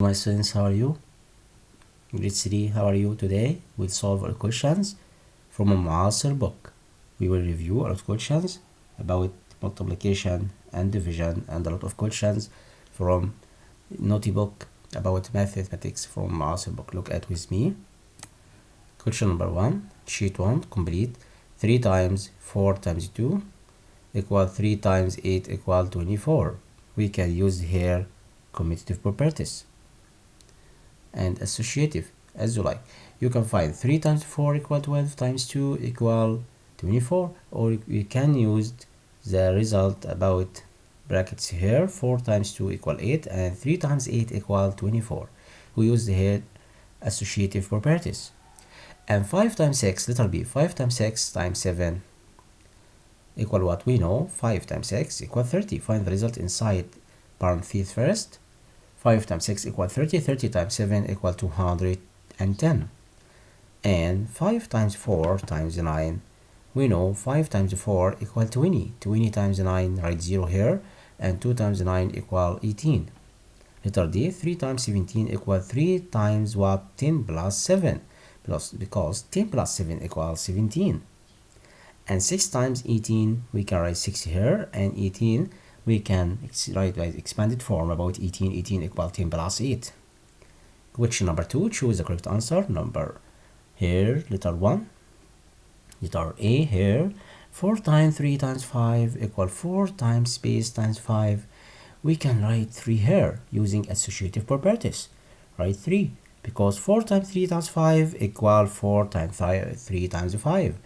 My students, how are you? Grade 3, how are you today? We'll solve our questions from a المعاصر book. We will review our questions about multiplication and division and a lot of questions from notebook about mathematics from المعاصر book. Look at with me. Question number 1, sheet 1, complete. 3 times 4 times 2 equal 3 times 8 equal 24. We can use here commutative properties and associative as you like. You can find 3 times 4 equal 12 times 2 equal 24, or you can use the result about brackets here. 4 times 2 equal 8 and 3 times 8 equal 24. We use here associative properties. And 5 times 6, letter B, 5 times 6 times 7 equal what? We know 5 times 6 equal 30. Find the result inside parentheses first. 5 times 6 equal 30, 30 times 7 equal 210. And 5 times 4 times 9, we know 5 times 4 equal 20. 20 times 9, write 0 here, and 2 times 9 equal 18. Letter D, 3 times 17 equal 3 times what? 10 plus 7, because 10 plus 7 equals 17. And 6 times 18, we can write 6 here, and 18 we can write by expanded form about 18. 18 equal 10 plus 8. Question number 2, choose the correct answer. Number here, letter 1, letter A here. 4 times 3 times 5 equal 4 times space times 5. We can write 3 here using associative properties. Write 3 because 4 times 3 times 5 equal 4 times 3 times 5.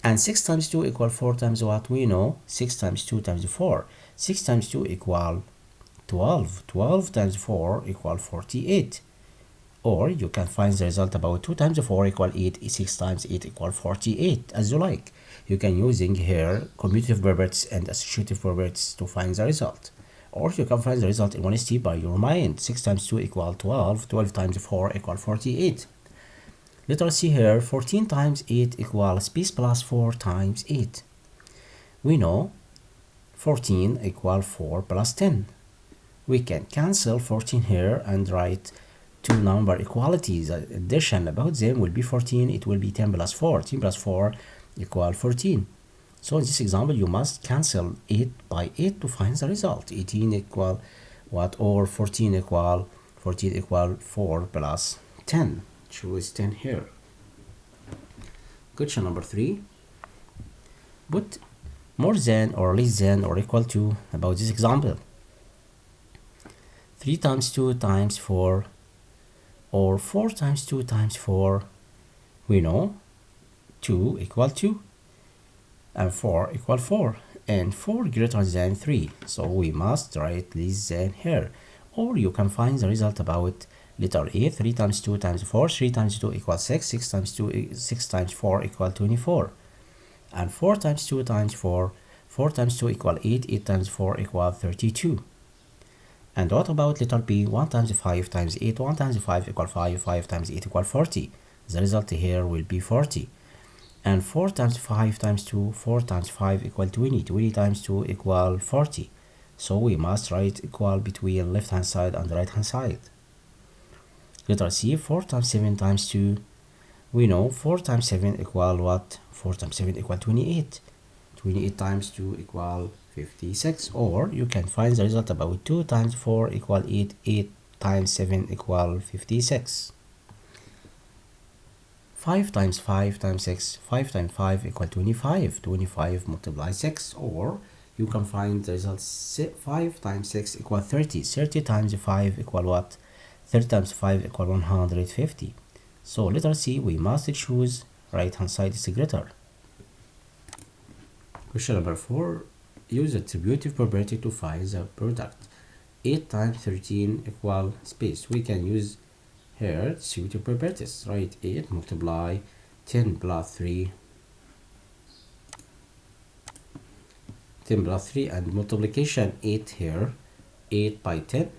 And 6 times 2 equal 4 times what? We know 6 times 2 times 4. 6 times 2 equal 12. 12 times 4 equal 48. Or you can find the result about 2 times 4 equal 8. 6 times 8 equal 48, as you like. You can using here commutative properties and associative properties to find the result. Or you can find the result in one step by your mind. 6 times 2 equal 12. 12 times 4 equal 48. Letter C here, 14 times 8 equal space plus 4 times 8. We know 14 equal 4 plus 10. We can cancel 14 here and write two number equalities. Addition about them will be 14. It will be 10 plus 4. 10 plus 4 equal 14. So in this example, you must cancel 8 by 8 to find the result. 18 equal what? Or 14 equal 4 plus 10. Choose 10 here. Question number 3. Put more than or less than or equal to about this example. 3 times 2 times 4 or 4 times 2 times 4. We know 2 equal 2 and 4 equal 4 and 4 greater than 3. So we must write less than here. Or you can find the result about letter A, 3 times 2 times 4, 3 times 2 equals 6, 6 times 4 equal 24. And 4 times 2 times 4, 4 times 2 equal 8, 8 times 4 equal 32. And what about letter B, 1 times 5 times 8, 1 times 5 equal 5, 5 times 8 equal 40. The result here will be 40. And 4 times 5 times 2, 4 times 5 equal 20, 20 times 2 equal 40. So we must write equal between left hand side and right hand side. Letter C, 4 times 7 times 2. We know 4 times 7 equal what? 4 times 7 equal 28. 28 times 2 equal 56. Or you can find the result about 2 times 4 equal 8. 8 times 7 equal 56. 5 times 5 times 6. 5 times 5 equal 25. 25 multiply 6. Or you can find the result 5 times 6 equal 30. 30 times 5 equal what? 30 times 5 equal 150. So letter C, we must choose right hand side is greater. Question number 4, use attributive property to find the product. 8 times 13 equal space. We can use here attributive properties. Write 8 multiply 10 plus 3. 10 plus 3 and multiplication 8 here. 8 by 10.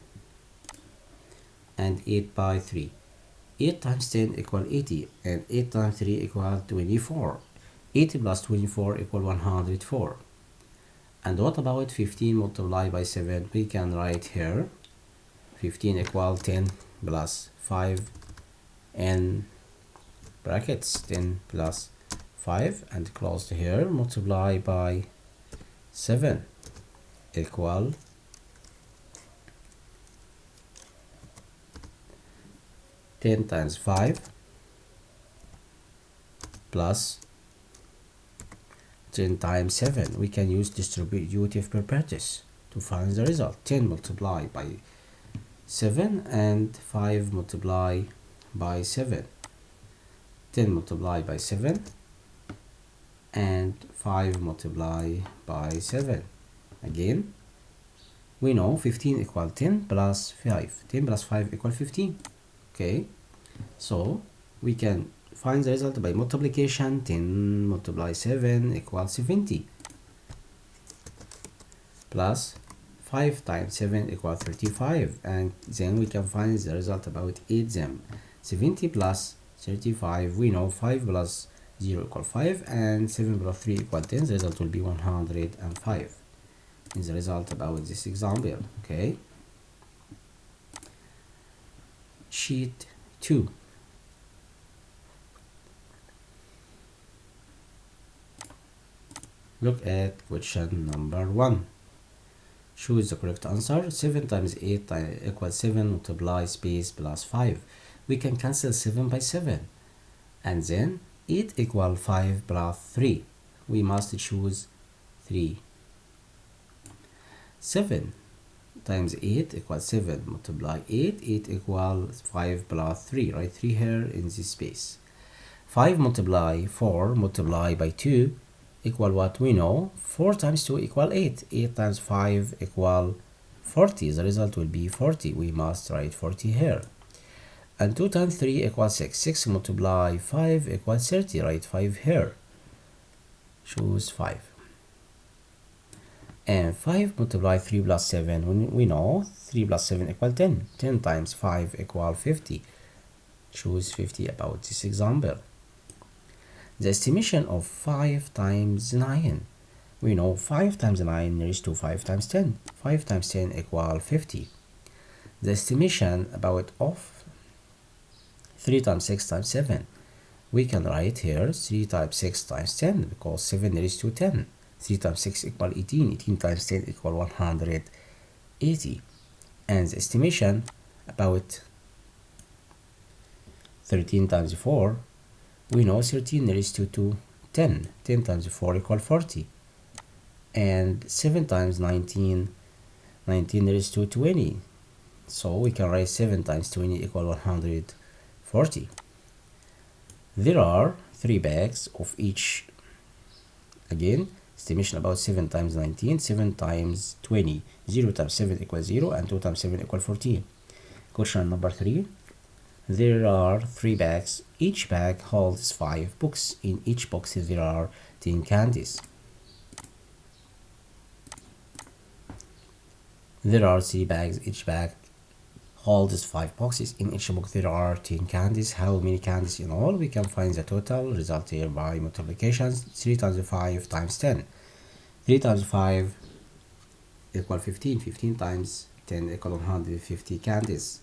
And 8 by 3. 8 times 10 equal 80 and 8 times 3 equal 24. 80 plus 24 equal 104. And what about 15 multiplied by 7? We can write here 15 equal 10 plus 5 in brackets, 10 plus 5 and closed here, multiply by 7 equal 10 times 5 plus 10 times 7. We can use distributive properties to find the result. 10 multiplied by 7 and 5 multiplied by 7. 10 multiplied by 7 and 5 multiplied by 7. Again, we know 15 equal 10 plus 5. 10 plus 5 equal 15. Okay, so we can find the result by multiplication. 10 multiply 7 equals 70 plus 5 times 7 equals 35, and then we can find the result about 8 them. 70 plus 35, we know 5 plus 0 equals 5 and 7 plus 3 equals 10. The result will be 105 in the result about this example. Okay, sheet 2. Look at question number 1. Choose the correct answer. 7 times 8 equals 7 multiply space plus 5. We can cancel 7 by 7. And then 8 equals 5 plus 3. We must choose 3. 7 times 8 equals 7 multiply 8. 8 equals 5 plus 3. Write 3 here in this space. 5 multiply 4 multiply by 2 equal what? We know 4 times 2 equal 8. 8 times 5 equal 40. The result will be 40. We must write 40 here. And 2 times 3 equals 6. 6 multiply 5 equals 30. Write 5 here. Choose 5. And 5 multiply 3 plus 7. We know 3 plus 7 equal 10. 10 times 5 equal 50. Choose 50 about this example. The estimation of 5 times 9. We know 5 times 9 raised to 5 times 10. 5 times 10 equal 50. The estimation about of 3 times 6 times 7. We can write here 3 times 6 times 10 because 7 raised to 10. 3 times 6 equal 18. 18 times 10 equal 180. And the estimation about 13 times 4. We know 13 raised to 10. 10 times 4 equal 40. And 7 times 19. 19 raised to 20. So we can write 7 times 20 equal 140. There are 3 bags of each. Again, estimation about 7 times 19. 7 times 20. 0 times 7 equals 0 and 2 times 7 equals 14. Question number 3. There are 3 bags. Each bag holds 5 books. In each box there are 10 candies. There are 3 bags. Each bag holds 5 boxes. In each box there are 10 candies. How many candies in all? We can find the total result here by multiplications. 3 times 5 times 10. 3 times 5 equal 15. 15 times 10 equal 150 candies.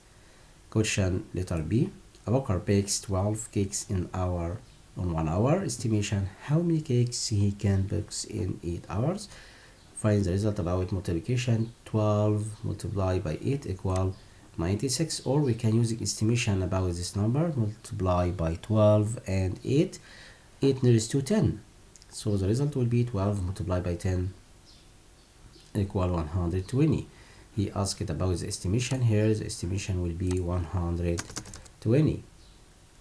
Question letter B. A baker bakes 12 cakes in 1 hour. Estimation how many cakes he can bake in 8 hours. Find the result about multiplication. 12 multiplied by 8 equal 96, or we can use estimation about this number. Multiply by 12 and 8. 8 nearest to 10. So the result will be 12 multiplied by 10 equal 120. He asked about the estimation here. The estimation will be 120.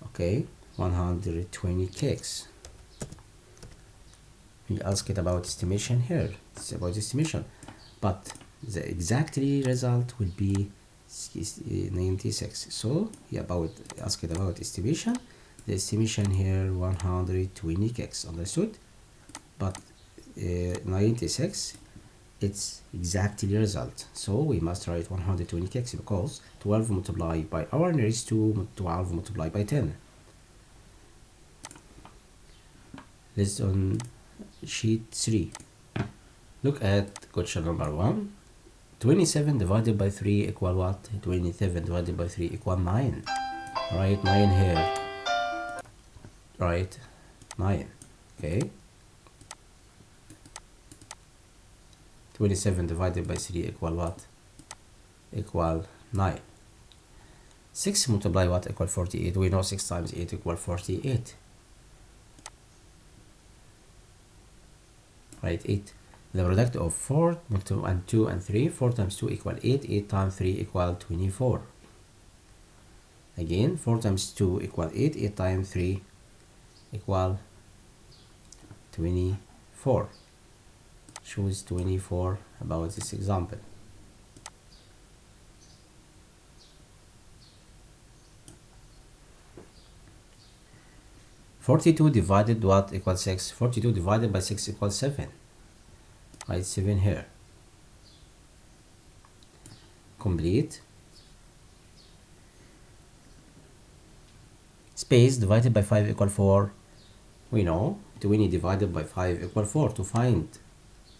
Okay, 120 cakes. He asked about estimation here. It's about estimation, but the exactly result will be 96. So he asked about estimation. The estimation here 120 cakes. Understood? But 96. It's exactly result, so we must write 120 cakes because 12 multiplied by our nearest to 12 multiplied by 10. This on sheet 3. Look at question number 1. 27 divided by 3 equal what? 27 divided by 3 equal 9. Write 9 here. Write 9. Okay. 27 divided by 3 equal what? Equal 9. 6 multiply what? Equal 48. We know 6 times 8 equal 48. Right, 8. The product of 4 and 2 and 3, 4 times 2 equal 8, 8 times 3 equal 24. Again, 4 times 2 equal 8, 8 times 3 equal 24. Choose 24 about this example. Forty-two divided what equals 6? 42 divided by 6 equals 7. Write 7 here. Complete. Space divided by 5 equal 4. We know 20 divided by 5 equal 4. To find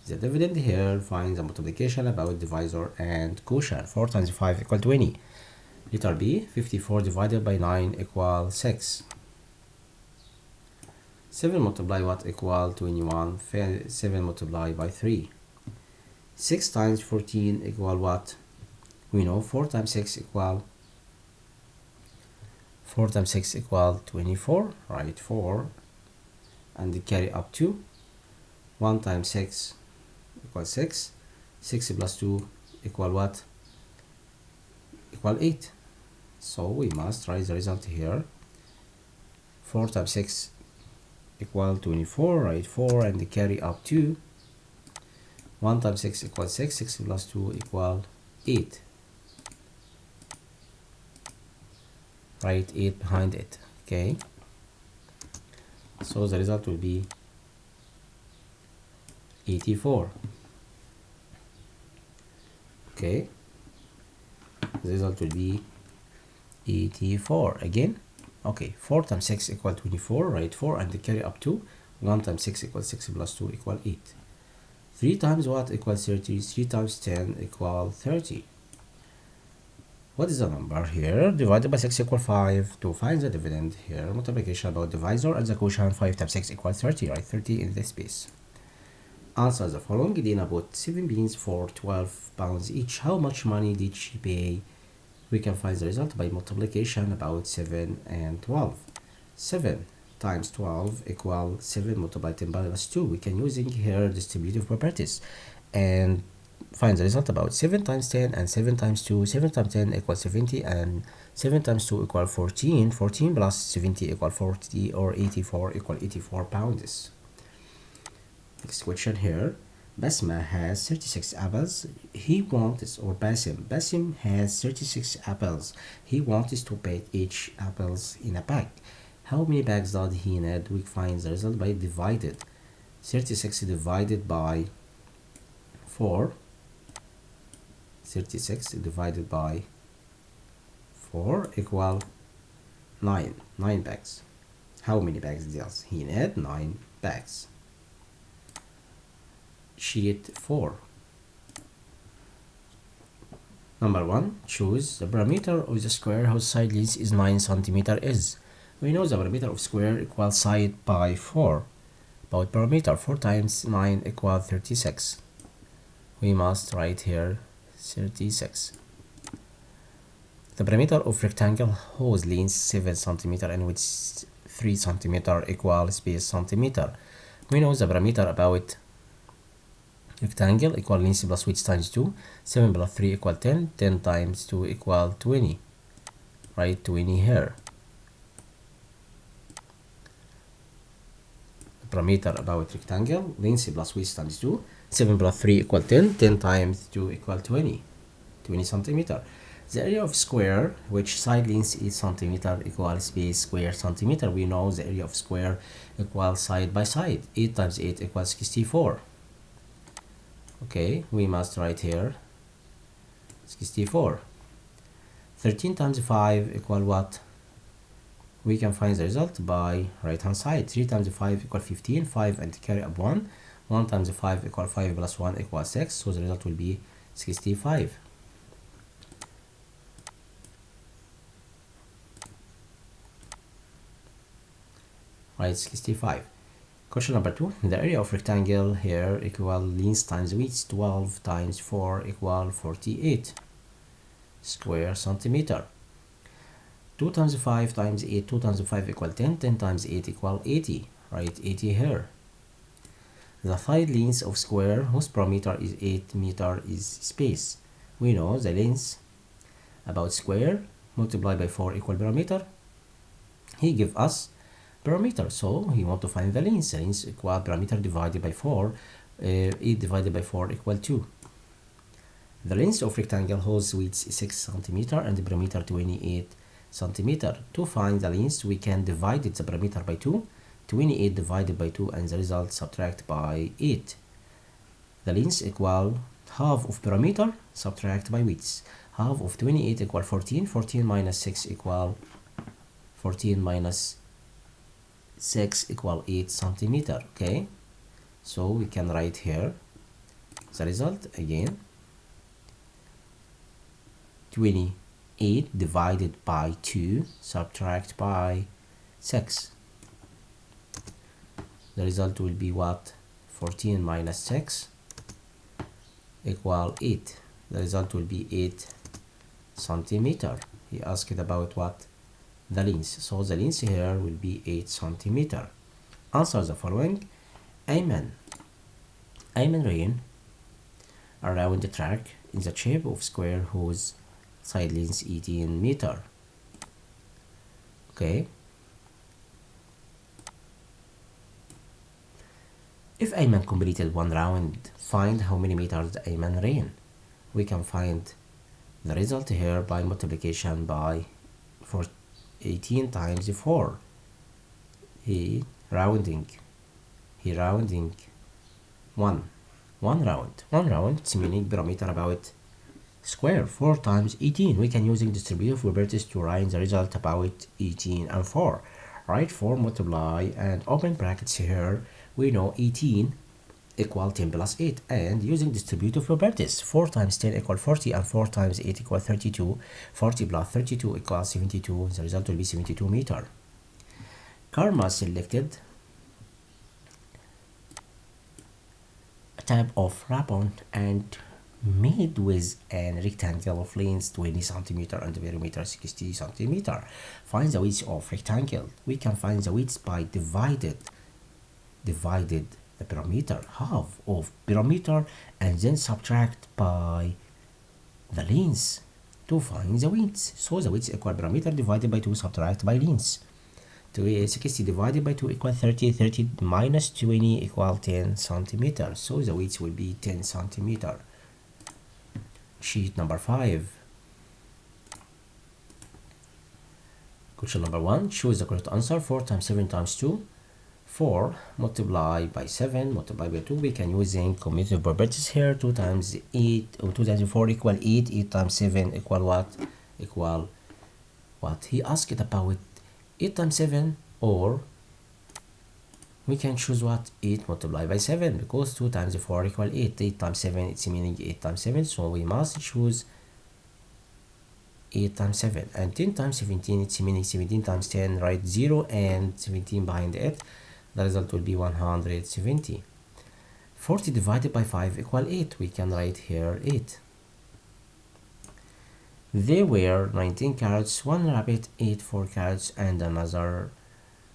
the dividend here, find the multiplication about divisor and quotient. 4 times 5 equal 20. Letter B, 54 divided by 9 equal 6. 7 multiply what equal 21. 7 multiply by 3. 6 times 14 equal what? We know 4 times 6 equal 24. Right, 4 and carry up 2. 1 times 6 equals 6. 6 plus 2 equal what? Equal 8. So we must write the result here. 4 times 6 equal 24, right? 4 and carry up 2. 1 times 6 equals 6. 6 plus 2 equal 8. Write 8 behind it. Okay. So the result will be 84. Okay. The result will be 84 again. Okay, 4 times 6 equal 24, right? 4 and carry up 2. 1 times 6 equals 6 plus 2 equal 8. 3 times what equals 30? 3 times 10 equal 30. What is the number here? Divided by 6 equal 5. To find the dividend here, multiplication about divisor and the quotient. 5 times 6 equals 30, right? 30 in this space. Answer the following. Dina bought 7 beans for 12 pounds each. How much money did she pay? We can find the result by multiplication about 7 and 12. 7 times 12 equal 7 multiplied 10 plus 2. We can using here distributive properties and find the result about 7 times 10 and 7 times 2. 7 times 10 equals 70 and 7 times 2 equal 14. 14 plus 70 equal 40 or 84 equal 84 pounds. Next question here. Basma has 36 apples. He wants, or Basim has 36 apples. He wants to put each apples in a bag. How many bags does he need? We find the result by divided. 36 divided by 4. 36 divided by 4 equal 9. 9 bags. How many bags does he need? 9 bags. Sheet 4. Number 1. Choose the perimeter of the square whose side length is 9 cm is. We know the perimeter of square equals side by 4. About perimeter, 4 times 9 equals 36. We must write here 36. The perimeter of rectangle whose length 7 cm and which 3 cm equal space centimeter. We know the perimeter about rectangle equal length plus width times 2. 7 plus 3 equal 10. 10 times 2 equal 20. Write 20 here. The perimeter about rectangle, length plus width times 2. 7 plus 3 equal 10. 10 times 2 equal 20. 20 centimeter. The area of square which side length is centimeter equal space square centimeter. We know the area of square equals side by side. 8 times 8 equals 64. Okay, we must write here 64. 13 times 5 equal what? We can find the result by right hand side. 3 times 5 equal 15. 5 and carry up 1. 1 times 5 equal 5 plus 1 equals 6. So the result will be 65. Right, 65. Question number 2. The area of rectangle here equal length times width. 12 times 4 equal 48 square centimeter. 2 times 5 times 8. 2 times 5 equal 10. 10 times 8 equal 80. Right, 80 here. The side length of square whose perimeter is 8 meter is space. We know the length about square multiplied by 4 equal perimeter. He give us perimeter, so he want to find the length. The length equal perimeter divided by 4. 8 divided by 4 equal 2. The length of rectangle whose width is 6 centimeter and the perimeter 28 centimeter. To find the length, we can divide the perimeter by 2. 28 divided by 2 and the result subtract by 8. The length equal half of perimeter subtract by width. Half of 28 equal 14. 14 minus 6 equal 14 minus 6 equal 8 centimeter. Okay, so we can write here the result again. 28 divided by 2 subtract by 6. The result will be what? 14 minus 6 equal 8. The result will be 8 centimeter. He asked about what? The length. So the length here will be 8 centimeter. Answer the following. Ayman ran around the track in the shape of square whose side length 18 meter. Okay. If Ayman completed one round, find how many meters Ayman ran. We can find the result here by multiplication by 18 times 4. He rounding one round, it's meaning perimeter about square. 4 times 18. We can using distributive properties to write the result about 18 and 4. Right, 4 multiply and open brackets here. We know 18 equal 10 plus 8, and using distributive properties, 4 times 10 equal 40 and 4 times 8 equal 32. 40 plus 32 equals 72. The result will be 72 meter. Karma selected a type of ribbon and made with a rectangle of length 20 centimeter and perimeter 60 centimeter. Find the width of rectangle. We can find the width by divided the perimeter, half of perimeter, and then subtract by the length to find the width. So the width equal perimeter divided by 2 subtract by length. 60 divided by 2 equal 30. 30 minus 20 equal 10 centimeter. So the width will be 10 centimeter. Sheet number 5. Question number 1. Choose the correct answer. 4 times 7 times 2. 4 multiply by 7 multiply by 2. We can using commutative properties here. 2 times 8 or 2 times 4 equal 8. 8 times 7 equal what? Equal what? He asked about 8 times 7, or we can choose what? 8 multiplied by 7, because 2 times 4 equal 8. 8 times 7, it's meaning 8 times 7, so we must choose 8 times 7. And 10 times 17, it's meaning 17 times 10, write 0 and 17 behind it. The result will be 170. 40 divided by 5 equal 8. We can write here 8. There were 19 carrots, 1 rabbit ate 4 carrots, and another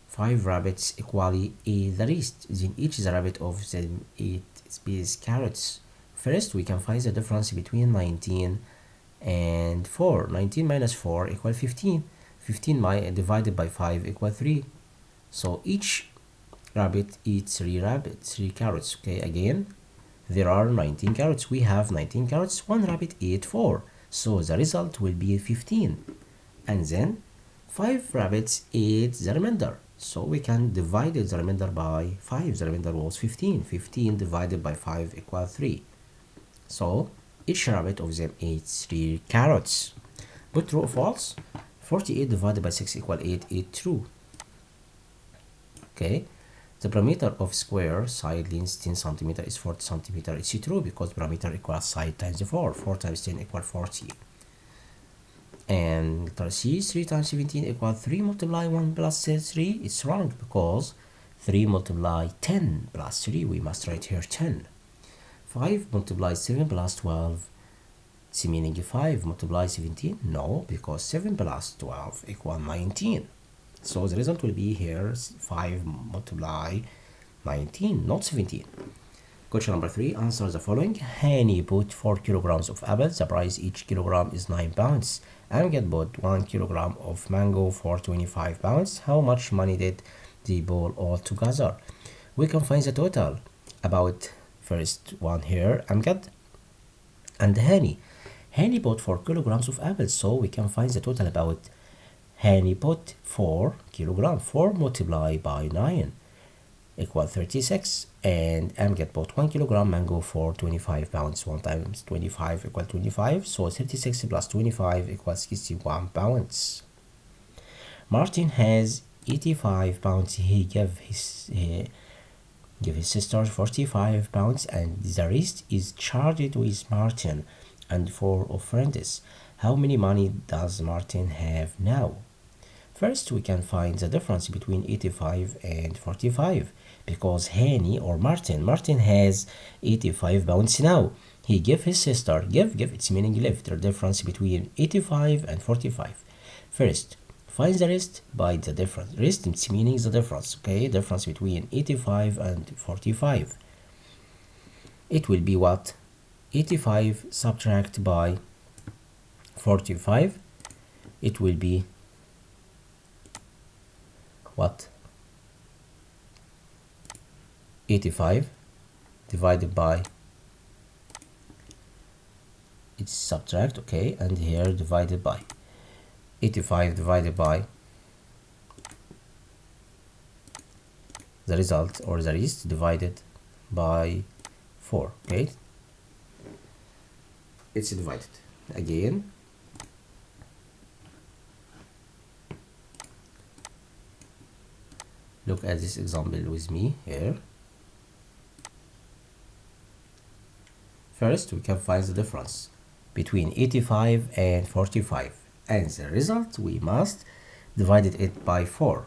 5 rabbits equally ate the rest. Then each the rabbit of them ate space carrots. First, we can find the difference between 19 and 4. 19 minus 4 equal 15. 15 divided by 5 equal 3. So each rabbit eats 3 carrots. Okay, again, there are 19 carrots. We have 19 carrots. 1 rabbit ate 4. So the result will be 15. And then 5 rabbits ate the remainder. So we can divide the remainder by 5. The remainder was 15. 15 divided by 5 equals 3. So each rabbit of them ate 3 carrots. Put true or false. 48 divided by 6 equals 8. 8 true. Okay. The perimeter of square side length 10 centimeter is 40 centimeter. It's true because perimeter equals side times 4. 4 times 10 equals 40. And letter C, 3 times 17 equals 3 multiply 1 plus 3. It's wrong because 3 multiply 10 plus 3. We must write here 10. 5 multiply 7 plus 12. It's meaning 5 multiply 17? No, because 7 plus 12 equals 19. So the result will be here 5 multiply 19, not 17. Question number 3, answer the following. Hani bought 4 kilograms of apples. The price each kilogram is 9 pounds. Amjad bought 1 kilogram of mango for 25 pounds. How much money did they buy all together? We can find the total about first one here, Amjad and Hani. Hani bought 4 kilograms of apples, so we can find the total about Hani bought 4 kilograms. 4 multiplied by 9 equal 36, and Amjad bought 1 kilogram mango for 25 pounds. 1 times 25 equal 25, so 36 plus 25 equals 61 pounds. Martin has 85 pounds. He gave his sister 45 pounds, and the rest is charged with Martin and 4 of friends. How many money does Martin have now? First, we can find the difference between 85 and 45 because Hani or Martin has 85 pounds now. He gave his sister, give, it's meaning left, the difference between 85 and 45. First, find the rest by the difference. Rest, it's meaning the difference, okay? Difference between 85 and 45. It will be what? 85 subtract by 45. It will be what? 85 divided by, it's subtract, okay, and here divided by 85 divided by the result or the rest divided by 4, okay? It's divided again. Look at this example with me here. First, we can find the difference between 85 and 45, and the result we must divide it by 4.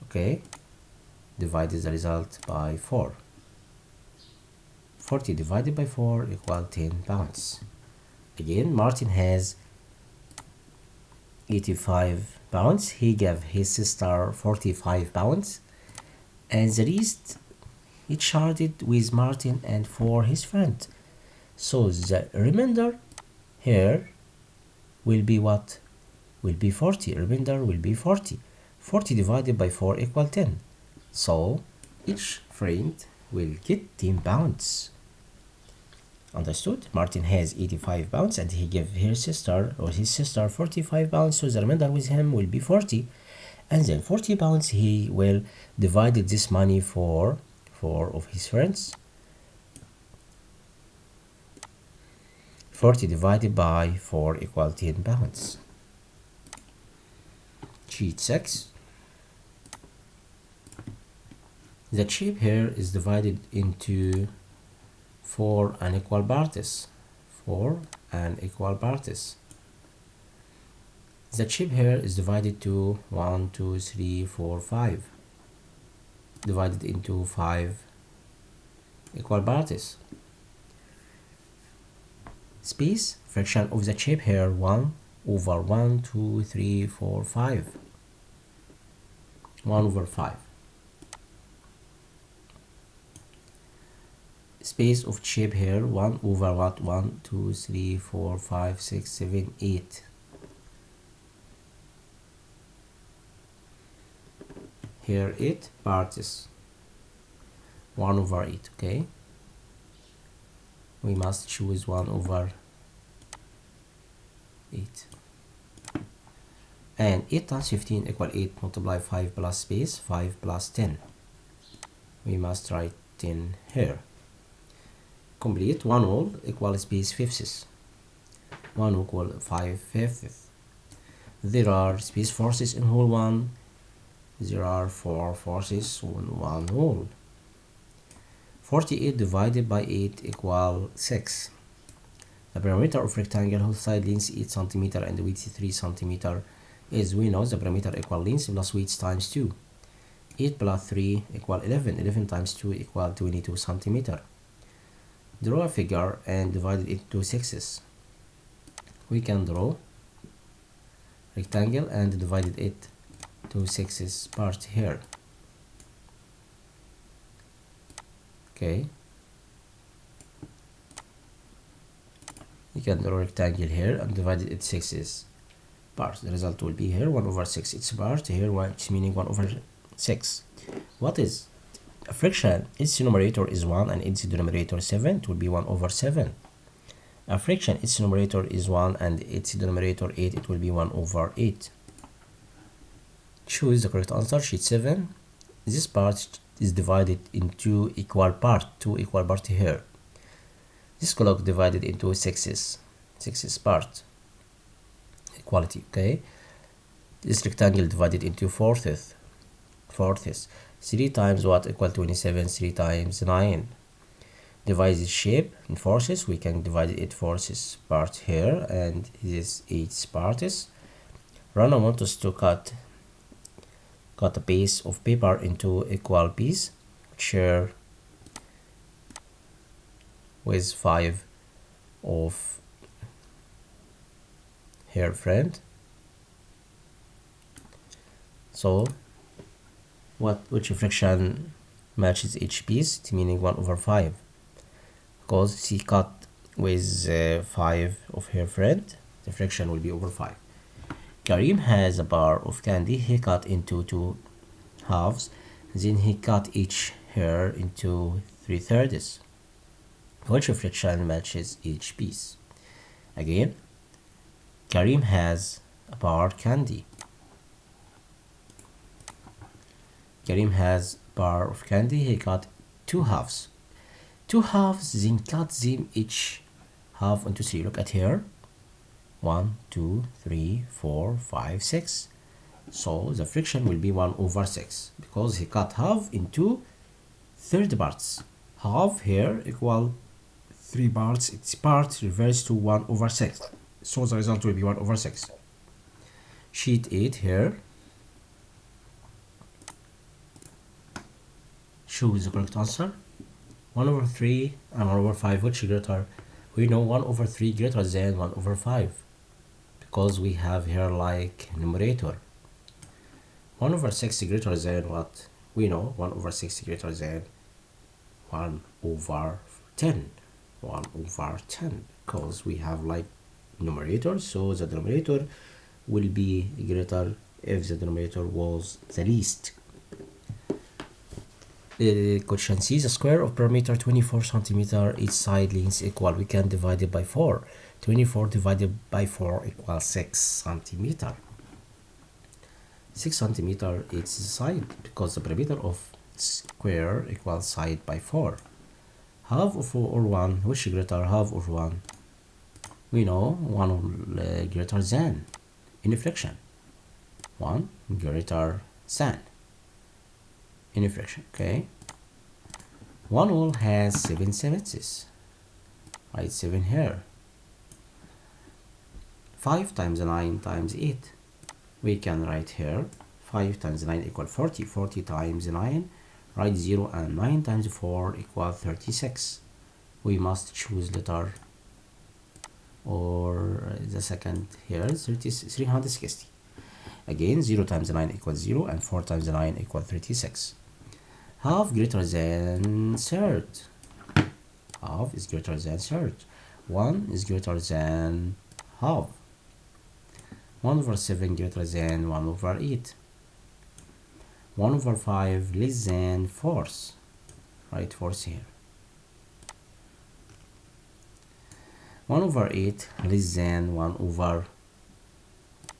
Okay, divided the result by 4. 40 divided by 4 equal 10 pounds. Again, Martin has 85 pounds. He gave his sister 45 pounds, and the rest he charged with Martin and for his friend. So the remainder here will be what? Will be 40. Remainder will be 40. 40 divided by 4 equal 10. So each friend will get 10 pounds. Understood? Martin has 85 pounds and he gave his sister 45 pounds, so the remainder with him will be 40. And then 40 pounds he will divide this money for 4 of his friends. 40 divided by 4 equal 10 pounds. Sheet 6. The shape here is divided into 4 unequal parts. 4 unequal parts. The shape here is divided to 1, 2, 3, 4, 5. Divided into 5 equal parts. Space, fraction of the shape here, 1 over 1, 2, 3, 4, 5. 1 over 5. Space of shape here, 1 over what? 1, 2, 3, 4, 5, 6, 7, 8. Here 8 parts. 1 over 8, okay? We must choose 1 over 8. And 8 times 15 equal 8 multiply 5 plus space, 5 plus 10. We must write 10 here. Complete 1 whole equal space fifths. 1 equal 5 fifths. There are space forces in whole 1 There are 4 forces on one wall. 48 divided by 8 equal 6. The perimeter of rectangle whose side length 8 cm and width 3 cm is, we know, the perimeter equal length plus width times 2. 8 plus 3 equal 11. 11 times 2 equal 22 cm. Draw a figure and divide it into sixes. We can draw rectangle and divide it to sixes part here. Okay. You can draw a rectangle here and divide it into sixes parts. The result will be here 1 over 6 its part, here which meaning 1 over 6. What is a fraction? Its numerator is 1 and its denominator 7. It will be 1 over 7. A fraction, its numerator is 1 and its denominator 8. It will be 1 over 8. Choose the correct answer. Sheet 7. This part is divided into equal part, 2 equal part here. This clock divided into sixes part. Equality, okay? This rectangle divided into fourths. 3 times what equal 27? 3 times 9. Divide this shape in forces. We can divide it forces part here and this 8 parts. Rana wants us to cut a piece of paper into equal piece. Share with 5 of her friend. So which fraction matches each piece? It's meaning 1 over 5. Because she cut with 5 of her friend, the fraction will be over 5. Karim has a bar of candy. He cut into 2 halves. Then he cut each hair into 3/3. Which fraction matches each piece? Again, Karim has a bar candy. Karim has a bar of candy. He cut 2 halves. 2 halves, then cut them each half into 3. Look at here. 1, 2, 3, 4, 5, 6. So the fraction will be 1 over 6 because he cut half into third parts. Half here equal 3 parts. Its part reverse to 1 over 6. So the result will be 1 over 6. Sheet 8 here. Choose the correct answer. 1 over 3 and 1 over 5, which greater? We know 1 over 3 greater than 1 over 5 because we have here like numerator. 1 over 6 greater than what? We know 1 over 6 greater than 1 over 10. 1 over 10 because we have like numerator, so the denominator will be greater if the denominator was the least. Question C, the square of perimeter 24 cm, each side length equal. We can divide it by 4. 24 divided by 4 equals 6 cm. 6 cm each side because the perimeter of square equals side by 4. Half of or 1, which greater, half of 1? We know 1 greater than. In fraction, 1 greater than. In a fraction, okay? 1 whole has 7 sevenths. Write 7 here. 5 times 9 times 8. We can write here 5 times 9 equal 40. 40 times 9. Write 0 and 9 times 4 equal 36. We must choose letter or the second here, 360. Again, 0 times 9 equals 0 and 4 times 9 equals 36. Half greater than third. Half is greater than third. 1 is greater than half. 1 over 7 greater than 1 over 8. 1 over 5 less than fourth. Write fourth here. 1 over 8 less than 1 over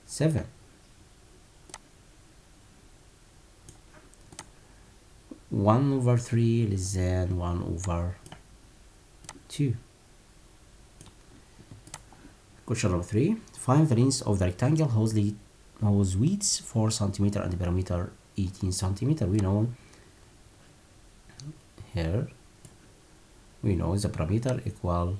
7. 1 over 3 less than 1 over 2. Question number 3. Find the length of the rectangle whose width 4 cm and the perimeter 18 centimeter. We know here, we know the parameter equal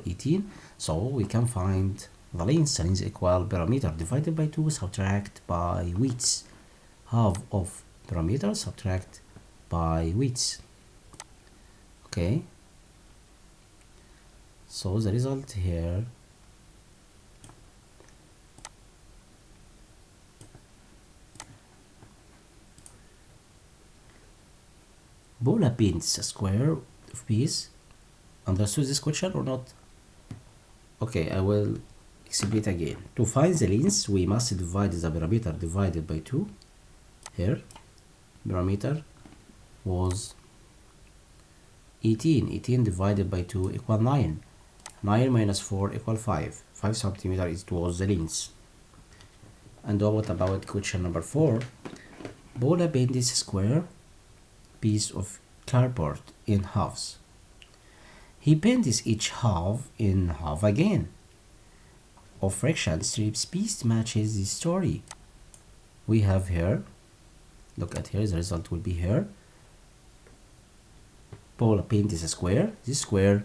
18, so we can find the length. The length equal parameter divided by 2, subtract by width. Half of parameter subtract by width. Okay, so the result here Bola paints a square of piece. Understood this question or not? Okay, I will explain it again. To find the length, we must divide the parameter divided by 2. Here, parameter was 18. 18 divided by 2 equal 9. 9 minus 4 equal 5. 5 centimeter it was the length. And what about question number 4? Bola bends a square piece of cardboard in halves. He bends each half in half again. Of fraction strips piece matches the story. We have here, look at here, the result will be here. Paul painted a square. This square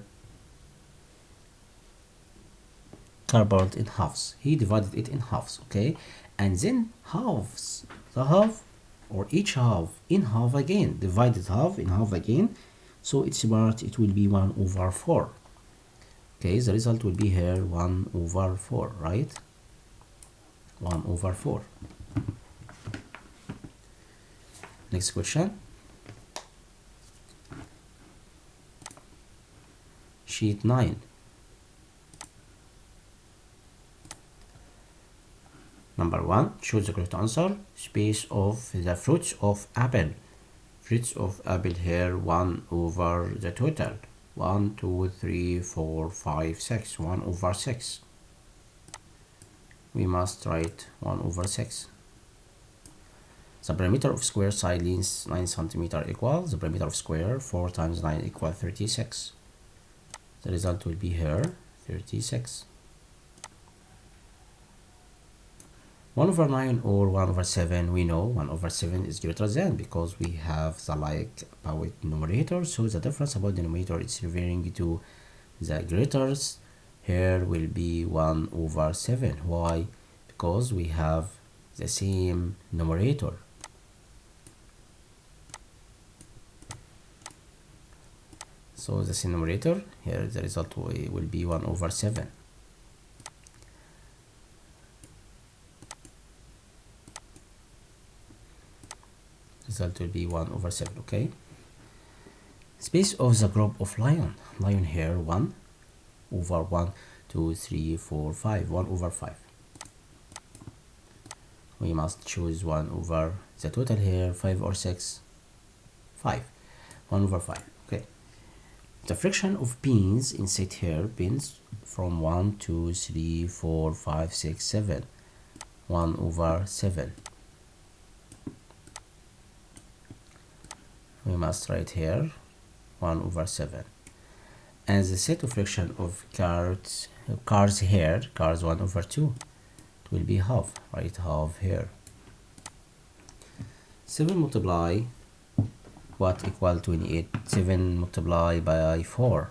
cardboard in halves. He divided it in halves, okay? And then halves, the half or each half in half again, divided half in half again, so its part it will be 1 over 4. Okay, the result will be here 1 over 4, right? 1 over 4. Next question. Sheet 9. Number 1, choose the correct answer. Space of the fruits of apple. Fruits of apple here 1 over the total. 1, 2, 3, 4, 5, 6. 1 over 6. We must write 1 over 6. The perimeter of square side length 9 cm equals the perimeter of square 4 times 9 equal 36. The result will be here 36. 1 over 9 or 1 over 7, we know 1 over 7 is greater than, because we have the like about numerator, so the difference about denominator is referring to the greaters. Here will be 1 over 7. Why? Because we have the same numerator. So the same numerator, here the result will be 1 over 7. Result will be 1 over 7, okay? Space of the group of lion. Lion here 1 over 1, 2, 3, 4, 5. 1 over 5. We must choose 1 over the total here, 5 or 6? 5. 1 over 5, okay. The fraction of pins inside here, pins from 1, 2, 3, 4, 5, 6, 7. 1 over 7. We must write here 1 over 7. And the set of fraction of cars here, cars 1 over 2. It will be half, right? Half here. 7 multiply what equal 28? 7 multiply by 4.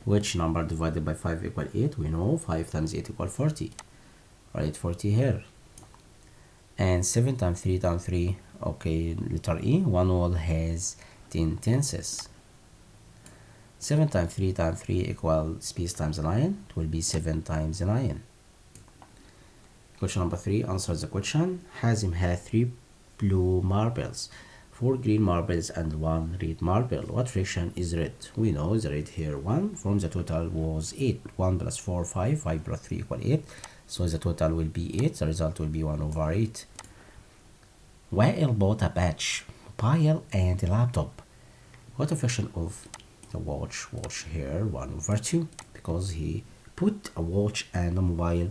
Which number divided by 5 equal 8? We know 5 times 8 equal 40. Right, 40 here. And 7 times 3 times 3, okay, letter E, one wall has 10 tenths. 7 times 3 times 3 equal space times 9, it will be 7 times 9. Question number 3, answer the question. Hazim had 3 blue marbles, 4 green marbles and 1 red marble. What fraction is red? We know the red here 1, from the total was 8. 1 plus 4, 5, 5 plus 3 equal 8. So the total will be 8, the result will be 1 over 8. Wael bought a batch, mobile and a laptop. What a fraction of the watch here, 1 over 2, because he put a watch and a mobile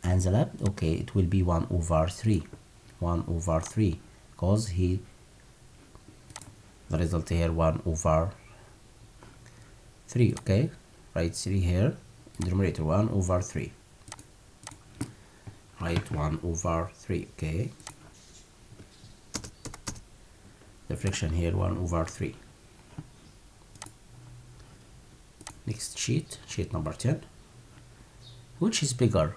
and the laptop, okay, it will be 1 over 3. 1 over 3, because the result here 1 over 3, okay, write 3 here, denominator 1 over 3. Write 1 over 3, okay? The fraction here 1 over 3. Next sheet number 10. Which is bigger?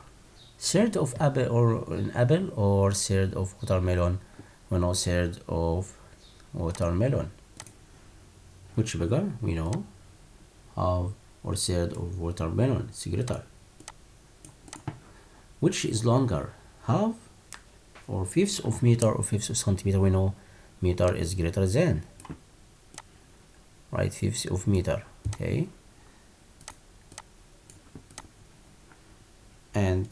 Third of apple or third of watermelon? We know third of watermelon. Which bigger? We know half or third of watermelon. It's greater. Which is longer? Half or fifth of meter or fifth of centimeter? We know meter is greater than. Right, fifth of meter. Okay. And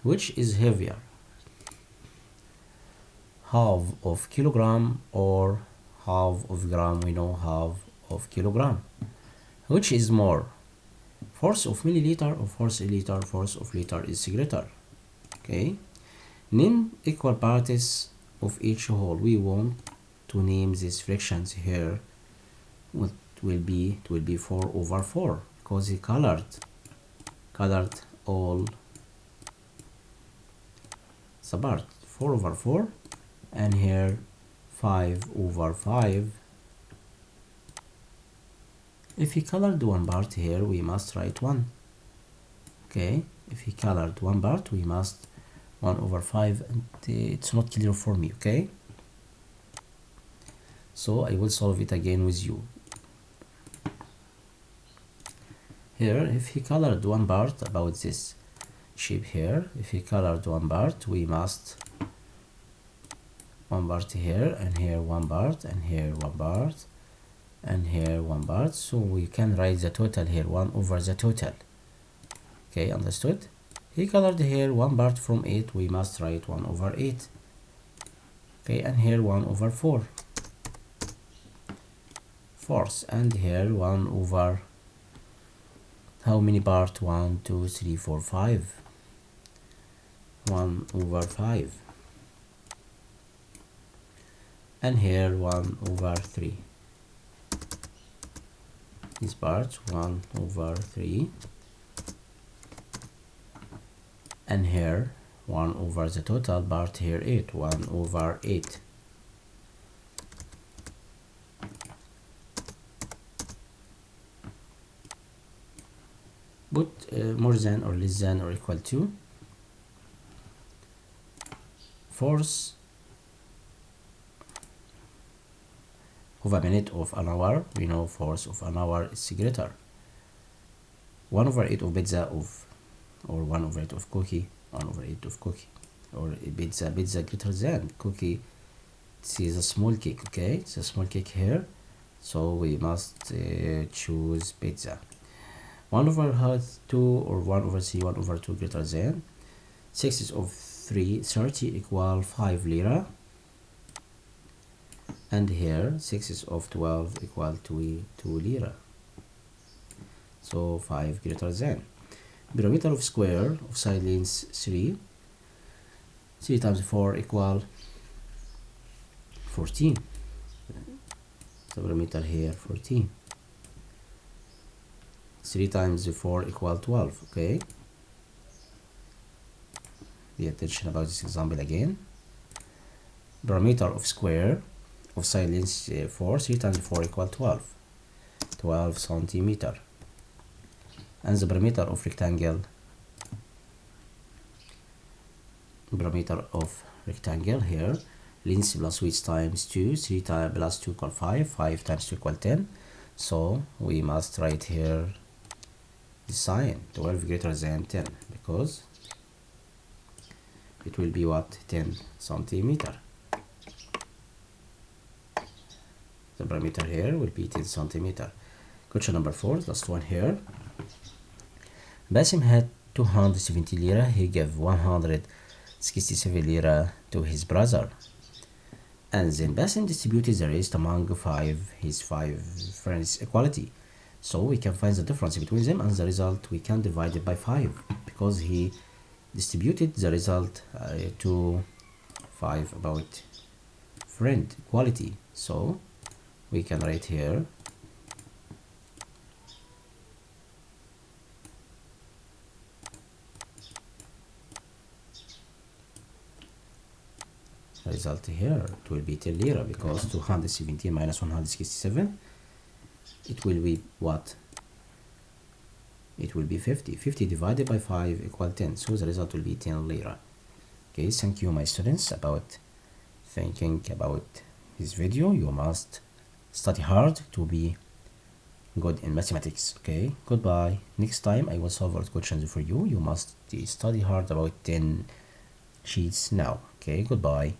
which is heavier? Half of kilogram or half of gram? We know half of kilogram. Which is more? Fourth of milliliter or fourth liter? Fourth of liter is greater. Okay. Name equal parts of each whole. We want to name these fractions here. What will be? It will be 4 over 4 because he colored all the part. 4 over 4, and here 5 over 5. If he colored one part here, we must write 1. Okay, if he colored one part, we must 1 over 5, and it's not clear for me. Okay, so I will solve it again with you. Here, if he colored one part about this shape here, if he colored one part, we must one part here, and here one part, and here one part, and here one part. So we can write the total here, 1 over the total. Okay, understood? He colored here one part from 8, we must write 1 over 8. Okay, and here 1 over 4. Fourth, and here 1 over how many part? 1, 2, 3, 4, 5. 1 over 5. And here 1 over 3. This part 1 over 3. And here 1 over the total part here 8. 1 over 8. Put more than or less than or equal to. Fourth of a minute of an hour, we know fourth of an hour is greater. 1 over 8 of pizza or 1 over 8 of cookie, 1 over 8 of cookie, or pizza greater than cookie. This is a small cake. Okay, it's a small cake here, so we must choose pizza. 1 over 2 or 1 over 3, 1 over 2 greater than. 6 of 3, 30 equal 5 lira. And here 6 of 12 equal 2 lira. So 5 greater than. Perimeter of square of side length 3. 3 times 4 equal 14. The perimeter here 14. 3 times 4 equal 12. Okay, pay attention about this example again. Perimeter of square of side length 4. 3 times 4 equal 12 centimeter. And the perimeter of rectangle, here, length plus width times 2. 3 times plus 2 equal 5. 5 times 2 equal 10. So we must write here the sign 12 greater than 10, because it will be what? 10 centimeter. The perimeter here will be 10 centimeter. Question number 4, last one here. Basim had 270 lira. He gave 167 lira to his brother. And then Basim distributed the rest among his five friends equally. So we can find the difference between them, and the result we can divide it by 5, because he distributed the result to 5 about friend equality. So we can write here result here, it will be 10 lira, because 217 minus 167, it will be what? It will be 50. 50 divided by 5 equal 10, so the result will be 10 lira. Okay, thank you my students about thinking about this video. You must study hard to be good in mathematics. Okay, goodbye. Next time I will solve our questions for you. You must study hard about 10 sheets now. Okay, goodbye.